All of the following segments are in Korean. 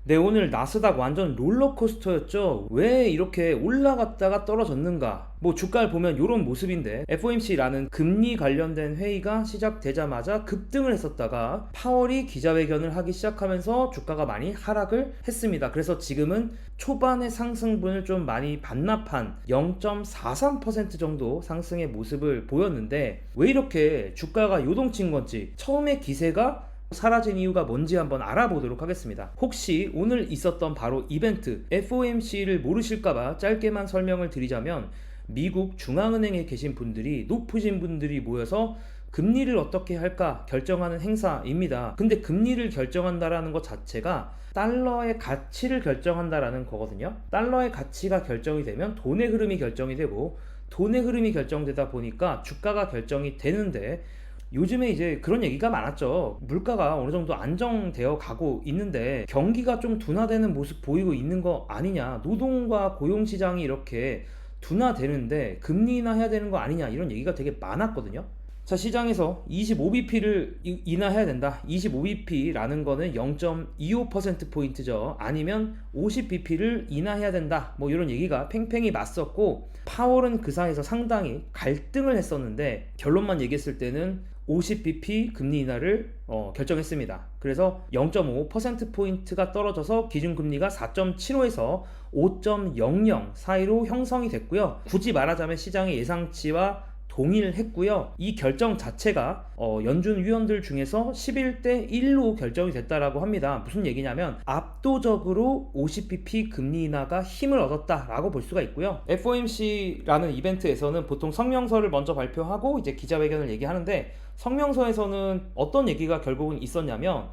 네, 오늘 나스닥 완전 롤러코스터였죠. 왜 이렇게 올라갔다가 떨어졌는가? 뭐 주가를 보면 이런 모습인데, FOMC라는 금리 관련된 회의가 시작되자마자 급등을 했었다가 파월이 기자회견을 하기 시작하면서 주가가 많이 하락을 했습니다. 그래서 지금은 초반의 상승분을 좀 많이 반납한 0.43% 정도 상승의 모습을 보였는데, 왜 이렇게 주가가 요동친 건지, 처음에 기세가 사라진 이유가 뭔지 한번 알아보도록 하겠습니다. 혹시 오늘 있었던 바로 이벤트 FOMC를 모르실까봐 짧게만 설명을 드리자면, 미국 중앙은행에 계신 분들이, 높으신 분들이 모여서 금리를 어떻게 할까 결정하는 행사입니다. 근데 금리를 결정한다라는 것 자체가 달러의 가치를 결정한다라는 거거든요. 달러의 가치가 결정이 되면 돈의 흐름이 결정이 되고, 돈의 흐름이 결정되다 보니까 주가가 결정이 되는데, 요즘에 이제 그런 얘기가 많았죠. 물가가 어느 정도 안정되어 가고 있는데 경기가 좀 둔화되는 모습 보이고 있는 거 아니냐, 노동과 고용시장이 이렇게 둔화되는데 금리 인하해야 되는 거 아니냐, 이런 얘기가 되게 많았거든요. 자, 시장에서 25bp를 인하해야 된다. 25bp라는 거는 0.25%포인트죠. 아니면 50bp를 인하해야 된다. 뭐 이런 얘기가 팽팽히 맞섰고, 파월은 그 사이에서 상당히 갈등을 했었는데 결론만 얘기했을 때는 50bp 금리 인하를 결정했습니다. 그래서 0.5%포인트가 떨어져서 기준금리가 4.75에서 5.00 사이로 형성이 됐고요. 굳이 말하자면 시장의 예상치와 동일했고요. 이 결정 자체가 연준 위원들 중에서 11대 1로 결정이 됐다라고 합니다. 무슨 얘기냐면 압도적으로 50bp 금리 인하가 힘을 얻었다라고 볼 수가 있고요. FOMC라는 이벤트에서는 보통 성명서를 먼저 발표하고 이제 기자회견을 얘기하는데, 성명서에서는 어떤 얘기가 결국은 있었냐면,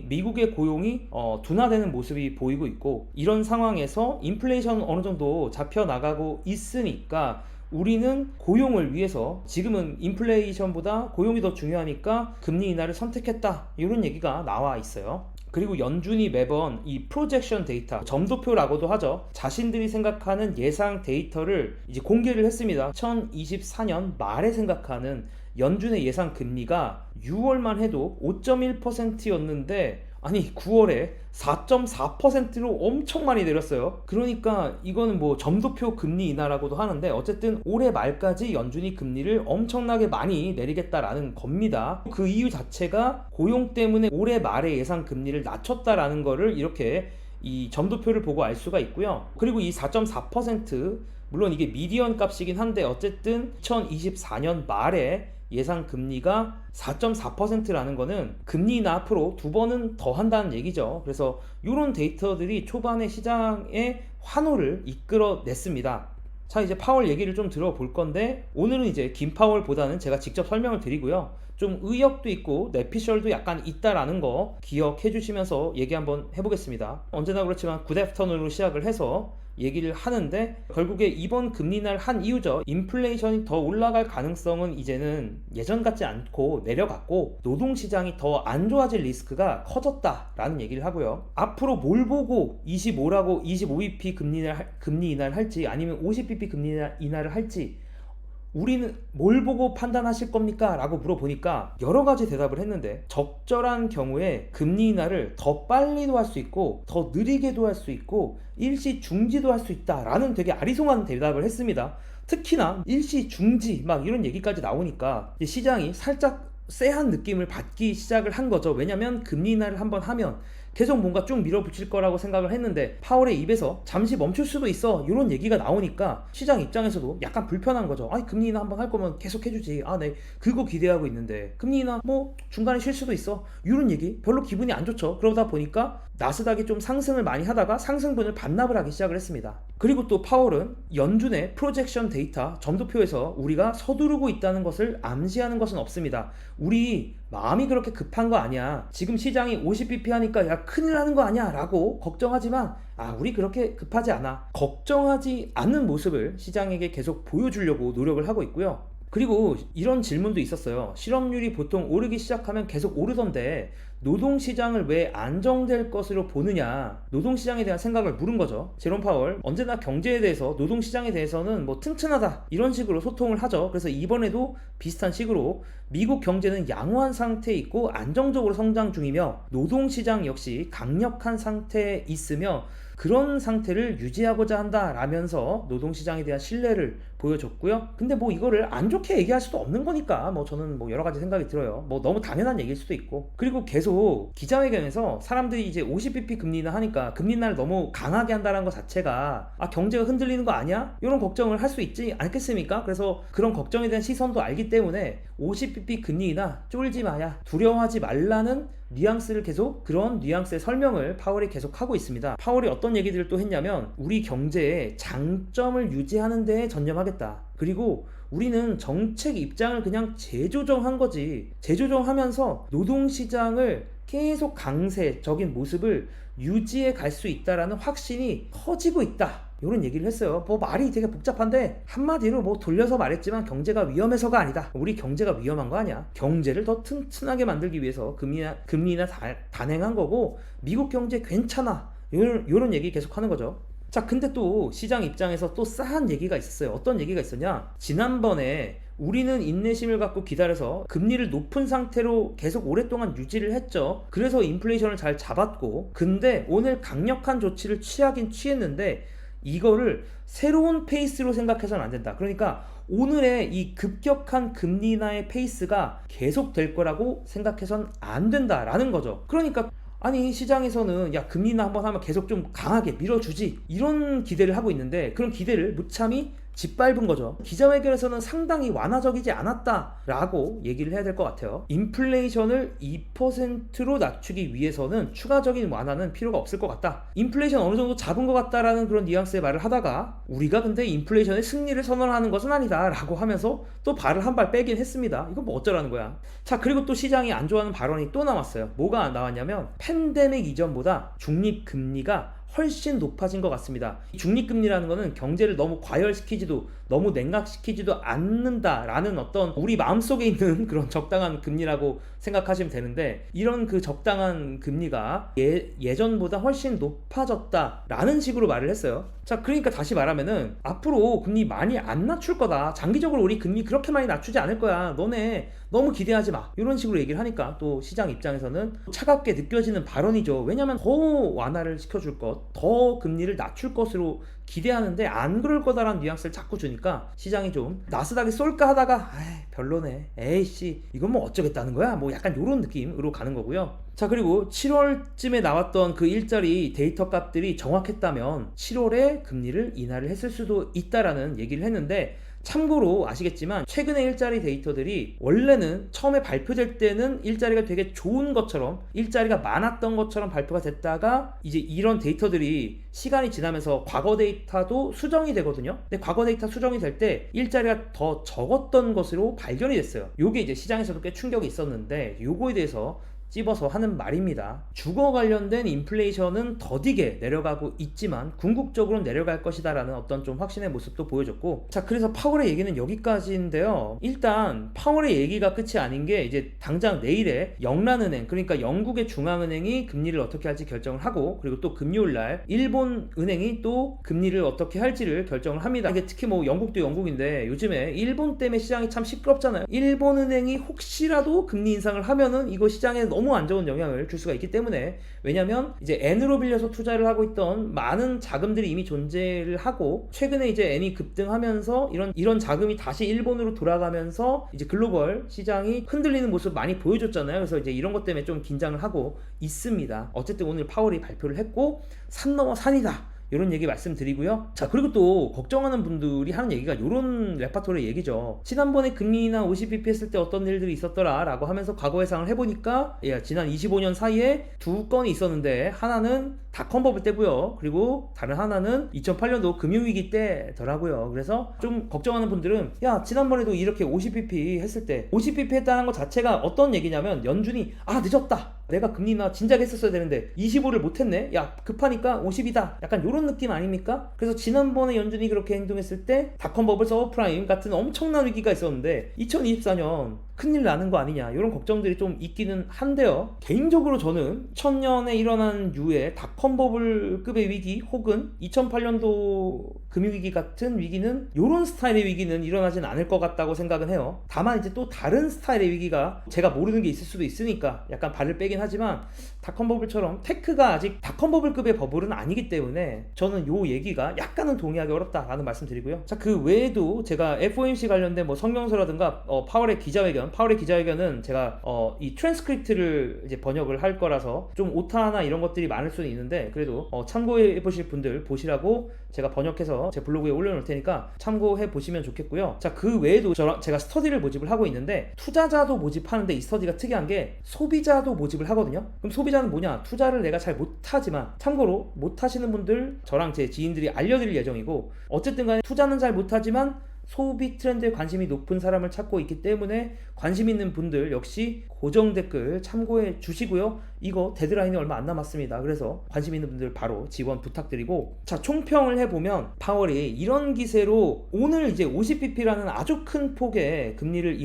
미국의 고용이 둔화되는 모습이 보이고 있고, 이런 상황에서 인플레이션 어느 정도 잡혀 나가고 있으니까 우리는 고용을 위해서, 지금은 인플레이션보다 고용이 더 중요하니까 금리 인하를 선택했다, 이런 얘기가 나와 있어요. 그리고 연준이 매번 이 프로젝션 데이터, 점도표라고도 하죠, 자신들이 생각하는 예상 데이터를 이제 공개를 했습니다. 2024년 말에 생각하는 연준의 예상 금리가 6월만 해도 5.1%였는데 아니 9월에 4.4%로 엄청 많이 내렸어요. 그러니까 이거는 뭐 점도표 금리 인하라고도 하는데, 어쨌든 올해 말까지 연준이 금리를 엄청나게 많이 내리겠다라는 겁니다. 그 이유 자체가 고용 때문에 올해 말에 예상 금리를 낮췄다라는 거를 이렇게 이 점도표를 보고 알 수가 있고요. 그리고 이 4.4%, 물론 이게 미디언 값이긴 한데 어쨌든 2024년 말에 예상 금리가 4.4%라는 거는 금리 인하 앞으로 2번은 더 한다는 얘기죠. 그래서 이런 데이터들이 초반에 시장의 환호를 이끌어냈습니다. 자, 이제 파월 얘기를 좀 들어볼 건데, 오늘은 이제 김 파월보다는 제가 직접 설명을 드리고요. 좀 의욕도 있고 내피셜도 약간 있다라는 거 기억해 주시면서 얘기 한번 해보겠습니다. 언제나 그렇지만 굿애프터눈으로 시작을 해서 얘기를 하는데, 결국에 이번 금리 인하를 한 이유죠. 인플레이션이 더 올라갈 가능성은 이제는 예전 같지 않고 내려갔고, 노동시장이 더 안 좋아질 리스크가 커졌다라는 얘기를 하고요. 앞으로 뭘 보고 25라고 25bp 금리 인하를 할지, 아니면 50bp 금리 인하를 할지, 우리는 뭘 보고 판단하실 겁니까? 라고 물어보니까 여러 가지 대답을 했는데, 적절한 경우에 금리 인하를 더 빨리도 할 수 있고 더 느리게도 할 수 있고 일시 중지도 할 수 있다 라는 되게 아리송한 대답을 했습니다. 특히나 일시 중지 막 이런 얘기까지 나오니까 시장이 살짝 쎄한 느낌을 받기 시작을 한 거죠. 왜냐면 금리 인하를 한번 하면 계속 뭔가 쭉 밀어붙일 거라고 생각을 했는데, 파월의 입에서 잠시 멈출 수도 있어 이런 얘기가 나오니까 시장 입장에서도 약간 불편한 거죠. 아니 금리 인하 한번 할 거면 계속 해주지, 네 그거 기대하고 있는데 금리 인하 뭐 중간에 쉴 수도 있어, 이런 얘기 별로 기분이 안 좋죠. 그러다 보니까 나스닥이 좀 상승을 많이 하다가 상승분을 반납을 하기 시작을 했습니다. 그리고 또 파월은 연준의 프로젝션 데이터 점도표에서 우리가 서두르고 있다는 것을 암시하는 것은 없습니다. 우리 마음이 그렇게 급한 거 아니야, 지금 시장이 50bp 하니까 야 큰일 나는 거 아니야 라고 걱정하지만, 우리 그렇게 급하지 않아, 걱정하지 않는 모습을 시장에게 계속 보여주려고 노력을 하고 있고요. 그리고 이런 질문도 있었어요. 실업률이 보통 오르기 시작하면 계속 오르던데 노동시장을 왜 안정될 것으로 보느냐, 노동시장에 대한 생각을 물은 거죠. 제롬 파월 언제나 경제에 대해서, 노동시장에 대해서는 뭐 튼튼하다 이런 식으로 소통을 하죠. 그래서 이번에도 비슷한 식으로 미국 경제는 양호한 상태에 있고 안정적으로 성장 중이며 노동시장 역시 강력한 상태에 있으며 그런 상태를 유지하고자 한다라면서 노동시장에 대한 신뢰를 보여줬고요. 근데 뭐 이거를 안 좋게 얘기할 수도 없는 거니까 뭐 저는 뭐 여러 가지 생각이 들어요. 뭐 너무 당연한 얘기일 수도 있고. 그리고 계속 기자회견에서 사람들이 이제 50bp 금리 인하 하니까 금리 인하를 너무 강하게 한다는 것 자체가 경제가 흔들리는 거 아니야? 이런 걱정을 할 수 있지 않겠습니까? 그래서 그런 걱정에 대한 시선도 알기 때문에 50bp 금리 인하 쫄지 마야, 두려워하지 말라는 뉘앙스를 계속, 그런 뉘앙스의 설명을 파월이 계속 하고 있습니다. 파월이 어떤 얘기들을 또 했냐면 우리 경제의 장점을 유지하는 데에 전념하겠다. 그리고 우리는 정책 입장을 그냥 재조정한 거지, 재조정하면서 노동시장을 계속 강세적인 모습을 유지해 갈 수 있다라는 확신이 커지고 있다, 이런 얘기를 했어요. 뭐 말이 되게 복잡한데 한마디로 뭐 돌려서 말했지만 경제가 위험해서가 아니다. 우리 경제가 위험한 거 아니야. 경제를 더 튼튼하게 만들기 위해서 금리나 단행한 거고 미국 경제 괜찮아. 이런 얘기 계속 하는 거죠. 자, 근데 또 시장 입장에서 또 싸한 얘기가 있었어요. 어떤 얘기가 있었냐? 지난번에 우리는 인내심을 갖고 기다려서 금리를 높은 상태로 계속 오랫동안 유지를 했죠. 그래서 인플레이션을 잘 잡았고, 근데 오늘 강력한 조치를 취하긴 취했는데 이거를 새로운 페이스로 생각해서는 안 된다. 그러니까 오늘의 이 급격한 금리 인하의 페이스가 계속 될 거라고 생각해서는 안 된다라는 거죠. 그러니까 아니, 시장에서는 야, 금리 인하 한번 하면 계속 좀 강하게 밀어주지, 이런 기대를 하고 있는데 그런 기대를 무참히 짓밟은 거죠. 기자회견에서는 상당히 완화적이지 않았다라고 얘기를 해야 될 것 같아요. 인플레이션을 2%로 낮추기 위해서는 추가적인 완화는 필요가 없을 것 같다. 인플레이션 어느 정도 잡은 것 같다라는 그런 뉘앙스의 말을 하다가 우리가 근데 인플레이션의 승리를 선언하는 것은 아니다 라고 하면서 또 발을 한 발 빼긴 했습니다. 이건 뭐 어쩌라는 거야. 자, 그리고 또 시장이 안 좋아하는 발언이 또 나왔어요. 뭐가 나왔냐면 팬데믹 이전보다 중립금리가 훨씬 높아진 것 같습니다. 중립금리라는 거는 경제를 너무 과열시키지도 너무 냉각시키지도 않는다라는 어떤 우리 마음속에 있는 그런 적당한 금리라고 생각하시면 되는데, 이런 그 적당한 금리가 예전보다 훨씬 높아졌다라는 식으로 말을 했어요. 자, 그러니까 다시 말하면은 앞으로 금리 많이 안 낮출 거다, 장기적으로 우리 금리 그렇게 많이 낮추지 않을 거야, 너네 너무 기대하지 마, 이런 식으로 얘기를 하니까 또 시장 입장에서는 차갑게 느껴지는 발언이죠. 왜냐면 더 완화를 시켜줄 것, 더 금리를 낮출 것으로 기대하는데 안 그럴 거다라는 뉘앙스를 자꾸 주니까 시장이 좀 나스닥이 쏠까 하다가 별로네, 에이씨 이건 뭐 어쩌겠다는 거야, 뭐 약간 요런 느낌으로 가는 거고요. 자, 그리고 7월쯤에 나왔던 그 일자리 데이터 값들이 정확했다면 7월에 금리를 인하를 했을 수도 있다라는 얘기를 했는데, 참고로 아시겠지만 최근의 일자리 데이터들이 원래는 처음에 발표될 때는 일자리가 되게 좋은 것처럼, 일자리가 많았던 것처럼 발표가 됐다가 이제 이런 데이터들이 시간이 지나면서 과거 데이터도 수정이 되거든요. 근데 과거 데이터 수정이 될 때 일자리가 더 적었던 것으로 발견이 됐어요. 요게 이제 시장에서도 꽤 충격이 있었는데 요거에 대해서 찝어서 하는 말입니다. 주거 관련된 인플레이션은 더디게 내려가고 있지만 궁극적으로 내려갈 것이다 라는 어떤 좀 확신의 모습도 보여줬고, 자, 그래서 파월의 얘기는 여기까지인데요. 일단 파월의 얘기가 끝이 아닌 게 이제 당장 내일에 영란은행, 그러니까 영국의 중앙은행이 금리를 어떻게 할지 결정을 하고, 그리고 또 금요일날 일본 은행이 또 금리를 어떻게 할지를 결정을 합니다. 이게 특히 뭐 영국도 영국인데 요즘에 일본 때문에 시장이 참 시끄럽잖아요. 일본 은행이 혹시라도 금리 인상을 하면은 이거 시장에 너무 안 좋은 영향을 줄 수가 있기 때문에, 왜냐면 이제 N으로 빌려서 투자를 하고 있던 많은 자금들이 이미 존재를 하고, 최근에 이제 N이 급등하면서 이런 자금이 다시 일본으로 돌아가면서 이제 글로벌 시장이 흔들리는 모습 많이 보여줬잖아요. 그래서 이제 이런 것 때문에 좀 긴장을 하고 있습니다. 어쨌든 오늘 파월이 발표를 했고 산 넘어 산이다, 이런 얘기 말씀드리고요. 자, 그리고 또 걱정하는 분들이 하는 얘기가 이런 레파토리 얘기죠. 지난번에 금리나 50bp 했을 때 어떤 일들이 있었더라 라고 하면서 과거 예상을 해보니까 지난 25년 사이에 두 건이 있었는데 하나는 닷컴 버블 때고요. 그리고 다른 하나는 2008년도 금융위기 때더라고요. 그래서 좀 걱정하는 분들은 야 지난번에도 이렇게 50bp 했을 때 50bp 했다는 것 자체가 어떤 얘기냐면 연준이 늦었다, 내가 금리 인하 진작에 했었어야 되는데 25를 못했네, 야 급하니까 50이다, 약간 요런 느낌 아닙니까? 그래서 지난번에 연준이 그렇게 행동했을 때 닷컴 버블, 서브프라임 같은 엄청난 위기가 있었는데 2024년 큰일 나는 거 아니냐, 이런 걱정들이 좀 있기는 한데요. 개인적으로 저는 2000년에 일어난 유의 닷컴 버블급의 위기 혹은 2008년도 금융위기 같은 위기는 이런 스타일의 위기는 일어나진 않을 것 같다고 생각은 해요. 다만 이제 또 다른 스타일의 위기가 제가 모르는 게 있을 수도 있으니까 약간 발을 빼긴 하지만 닷컴 버블처럼 테크가 아직 닷컴 버블급의 버블은 아니기 때문에 저는 요 얘기가 약간은 동의하기 어렵다라는 말씀 드리고요. 자, 그 외에도 제가 FOMC 관련된 뭐 성명서라든가 파월의 기자회견은 제가 이 트랜스크립트를 이제 번역을 할 거라서 좀 오타나 이런 것들이 많을 수는 있는데 그래도 참고해 보실 분들 보시라고 제가 번역해서 제 블로그에 올려놓을 테니까 참고해 보시면 좋겠고요. 자, 그 외에도 제가 스터디를 모집을 하고 있는데 투자자도 모집하는데 이 스터디가 특이한 게 소비자도 모집을 하거든요. 그럼 소비자는 뭐냐? 투자를 내가 잘 못하지만, 참고로 못하시는 분들 저랑 제 지인들이 알려드릴 예정이고, 어쨌든 간에 투자는 잘 못하지만 소비 트렌드에 관심이 높은 사람을 찾고 있기 때문에 관심 있는 분들 역시 고정 댓글 참고해 주시고요. 이거 데드라인이 얼마 안 남았습니다. 그래서 관심 있는 분들 바로 지원 부탁드리고, 자, 총평을 해보면 파월이 이런 기세로 오늘 이제 50bp라는 아주 큰 폭의 금리를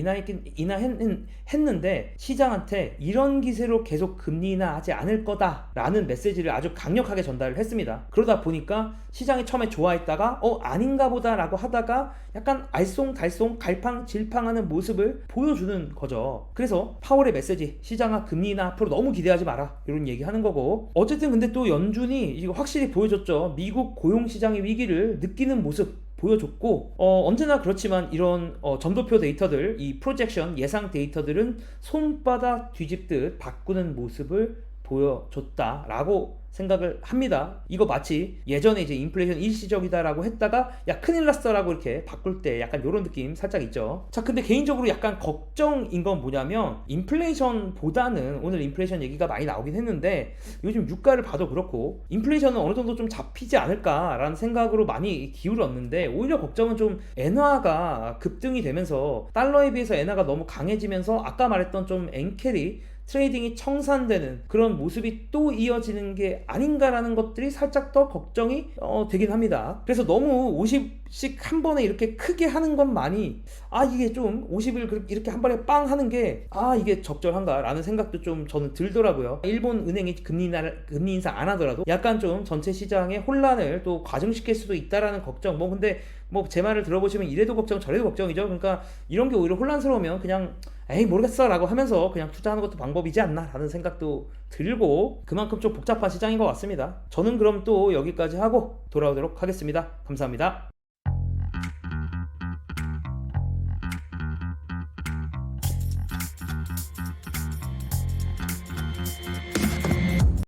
인하했는데 시장한테 이런 기세로 계속 금리 인하하지 않을 거다라는 메시지를 아주 강력하게 전달을 했습니다. 그러다 보니까 시장이 처음에 좋아했다가 아닌가 보다라고 하다가 약간 알쏭달쏭 갈팡질팡하는 모습을 보여주는 거죠. 그래서 파월의 메시지, 시장아 금리 인하 앞으로 너무 기대하지 마라, 이런 얘기 하는 거고, 어쨌든 근데 또 연준이 이거 확실히 보여줬죠. 미국 고용시장의 위기를 느끼는 모습 보여줬고, 언제나 그렇지만 이런 점도표 데이터들, 이 프로젝션 예상 데이터들은 손바닥 뒤집듯 바꾸는 모습을 보여줬다라고 생각을 합니다. 이거 마치 예전에 이제 인플레이션 일시적이다라고 했다가 야 큰일 났어라고 이렇게 바꿀 때 약간 이런 느낌 살짝 있죠. 자, 근데 개인적으로 약간 걱정인 건 뭐냐면, 인플레이션보다는 오늘 인플레이션 얘기가 많이 나오긴 했는데 요즘 유가를 봐도 그렇고 인플레이션은 어느 정도 좀 잡히지 않을까라는 생각으로 많이 기울었는데, 오히려 걱정은 좀 엔화가 급등이 되면서 달러에 비해서 엔화가 너무 강해지면서 아까 말했던 좀 엔캐리 트레이딩이 청산되는 그런 모습이 또 이어지는 게 아닌가라는 것들이 살짝 더 걱정이 되긴 합니다. 그래서 너무 50씩 한 번에 이렇게 크게 하는 것만이 이게 좀 50을 이렇게 한 번에 빵 하는 게 이게 적절한가 라는 생각도 좀 저는 들더라고요. 일본 은행이 금리 인사 안 하더라도 약간 좀 전체 시장의 혼란을 또 과증시킬 수도 있다라는 걱정, 근데 제 말을 들어보시면 이래도 걱정 저래도 걱정이죠. 그러니까 이런 게 오히려 혼란스러우면 그냥 에이 모르겠어 라고 하면서 그냥 투자하는 것도 방법이지 않나 라는 생각도 들고, 그만큼 좀 복잡한 시장인 것 같습니다. 저는 그럼 또 여기까지 하고 돌아오도록 하겠습니다. 감사합니다.